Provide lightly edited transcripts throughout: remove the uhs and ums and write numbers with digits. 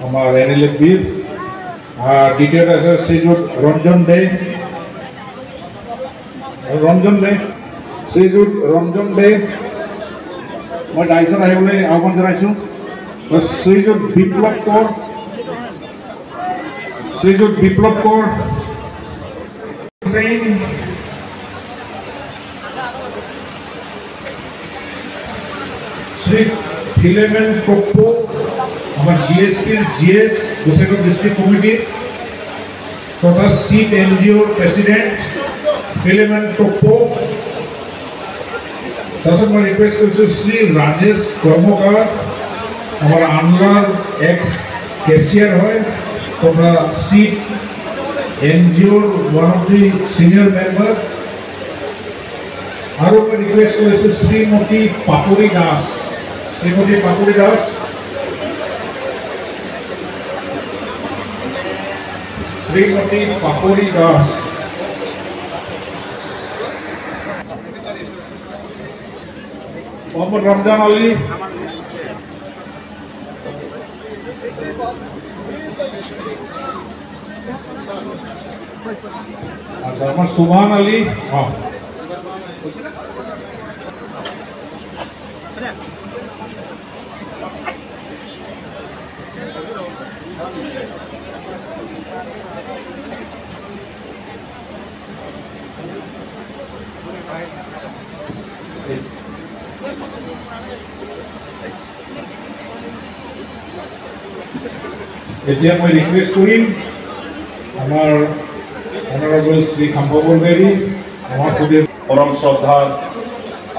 আমাৰ এনএলএফ বীৰ দ্বিতীয়ত আছে শ্ৰীযুত ৰঞ্জন দে শ্ৰীযুত ৰঞ্জন দে মই ডাইছত আহিবলৈ আহ্বান জনাইছোঁ শ্ৰীযুত বিপ্লৱ কৌৰ শ্ৰী ফিলেমেন টপ্পো আমার জিএসপির জিএস গোসাইগাঁও ডিস্ট্রিক্ট কমিটি তথা সিট এনজিওর প্রেসিডেন্ট ফিলেমেন টপ্পো তারপর মই রিকোয়েস্ট করছি শ্রী রাজেশ কর্মকার আমার আনলার এক্স ক্যাশিয়ার হয় তথা সিট এনজিওর one of the senior member আর মই রিকোয়েস্ট করেছি শ্রীমতী পাপড়ি দাস শ্রীমতী পাপড়ি দাস মোহাম্মদ রমজান আলী আচ্ছা আমার সুবহান আলী এতিয়া মই রিকোয়েস্ট করিম আমার অনারেবল শ্রী খাম্পবর দেবী আমার খুদের পরম শ্রদ্ধার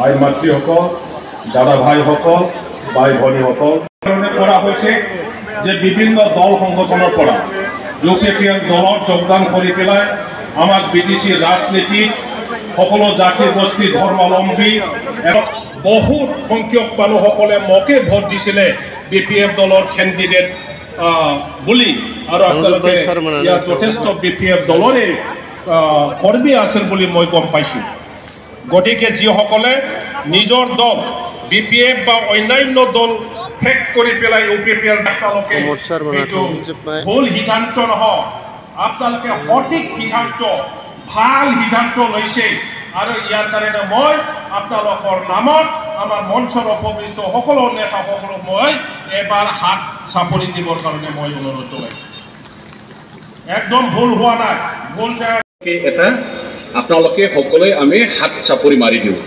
আই মাতৃসকল দাদা ভাইসকল বাই ভনীসকল করা হয়েছে যে বিভিন্ন দল সংগঠনের পৰা ইউপিপিএল দলত যোগদান করে পেলায় আমার বিদেশী রাজনীতি সকলো জাতি গোষ্ঠী ধর্মাবলম্বী এবং বহুত সংখ্যক মানুষসকলে মোকে ভোট দিছিলে বিপিএফ দলৰ কেণ্ডিডেট বুলি আৰু আপোনালোকে ইয়াত যথেষ্ট বিপিএফ দলৰে কৰ্মী আছিল বুলি মই গম পাইছোঁ গতিকে যিসকলে নিজৰ দল বিপিএফ বা অন্যান্য দল ফেক কৰি পেলাই ইউপিপিএল আপোনালোকে ভুল সিদ্ধান্ত নহয় আপোনালোকে সঠিক সিদ্ধান্ত ভাল সিদ্ধান্ত লৈছে আৰু ইয়াৰ কাৰণে মই আপোনালোকৰ নামত আমাৰ মঞ্চৰ উপবিষ্ট সকলো নেতাসকলক মই এবাৰ হাত চাপৰি দিবৰ কাৰণে মই অনুৰোধ জনাইছোঁ একদম ভুল হোৱা নাই ভুল এটা আপোনালোকে সকলোৱে আমি হাত চাপৰি মাৰি দিওঁ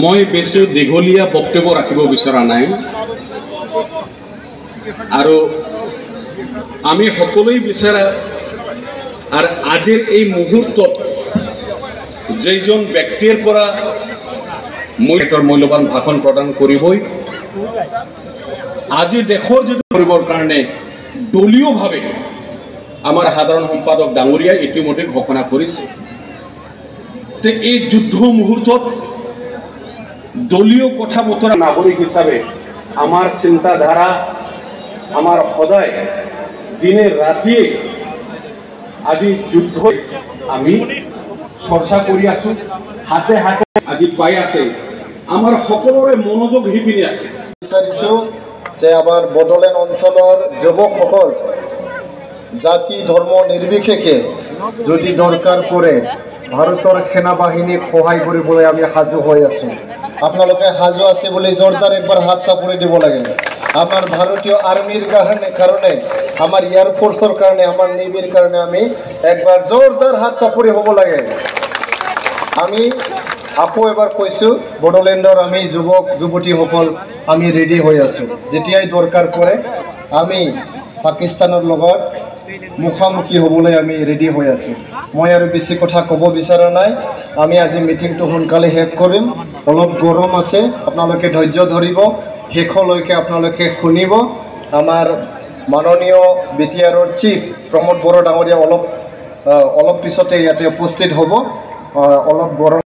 মই বেছি দীঘলীয়া বক্তব্য ৰাখিব বিচৰা নাই আৰু আমি সকলোৱে বিচাৰা আৰ আজিৰ এই মুহূৰ্তত যেইজন ব্যক্তিৰ পৰা মূল্যবান ভাষণ প্ৰদান কৰিবই আজি দেশৰ যদি কৰিবৰ কাৰণে দলীয়ভাৱে আমাৰ সাধাৰণ সম্পাদক ডাঙৰীয়াই ইতিমধ্যে ঘোষণা কৰিছে তে এই যুদ্ধ মুহূৰ্তত দলীয় কথা বতৰা নাগৰিক হিচাপে আমাৰ চিন্তাধাৰা আমাৰ সদায় দিনে ৰাতিয়ে আজি যুদ্ধ আমি চৰ্চা কৰি আছো হাতে হাতে আজি পাই আছে আমাৰ সকলোৰে মনোযোগ হিপিনে আছে বিচাৰিছো যে আমাৰ বড়োলেণ্ড অঞ্চলৰ যুৱকসকল জাতি ধৰ্ম নিৰ্বিশেষে যদি দৰকাৰ পৰে ভাৰতৰ সেনাবাহিনীক সহায় কৰিবলৈ আমি সাজু হৈ আছো আপোনালোকে সাজু আছে বুলি জোৰদাৰ একবাৰ হাত চাপৰি দিব লাগে আমাৰ ভাৰতীয় আৰ্মিৰ কাৰণে আমাৰ এয়াৰফোৰ্সেৰ কাৰণে আমাৰ নেভিৰ কাৰণে আমি একবাৰ জোৰদাৰ হাত চাপৰি হব লাগে আমি আকৌ এবাৰ কৈছো বড়োলেণ্ডৰ আমি যুৱক যুৱতীসকল আমি ৰেডি হৈ আছো যেতিয়াই দৰকাৰ পৰে আমি পাকিস্তানৰ লগত মুখামুখি হ'বলৈ আমি ৰেডি হৈ আছো মই আৰু বেছি কথা ক'ব বিচৰা নাই আমি আজি মিটিংটো সোনকালে শেষ কৰিম অলপ গৰম আছে আপোনালোকে ধৈৰ্য ধৰিব শেষলৈকে আপোনালোকে শুনিব আমাৰ মাননীয় বিটিআৰৰ চিফ প্ৰমোদ বড়ো ডাঙৰীয়া অলপ পিছতে ইয়াতে উপস্থিত হ'ব অলপ গৰম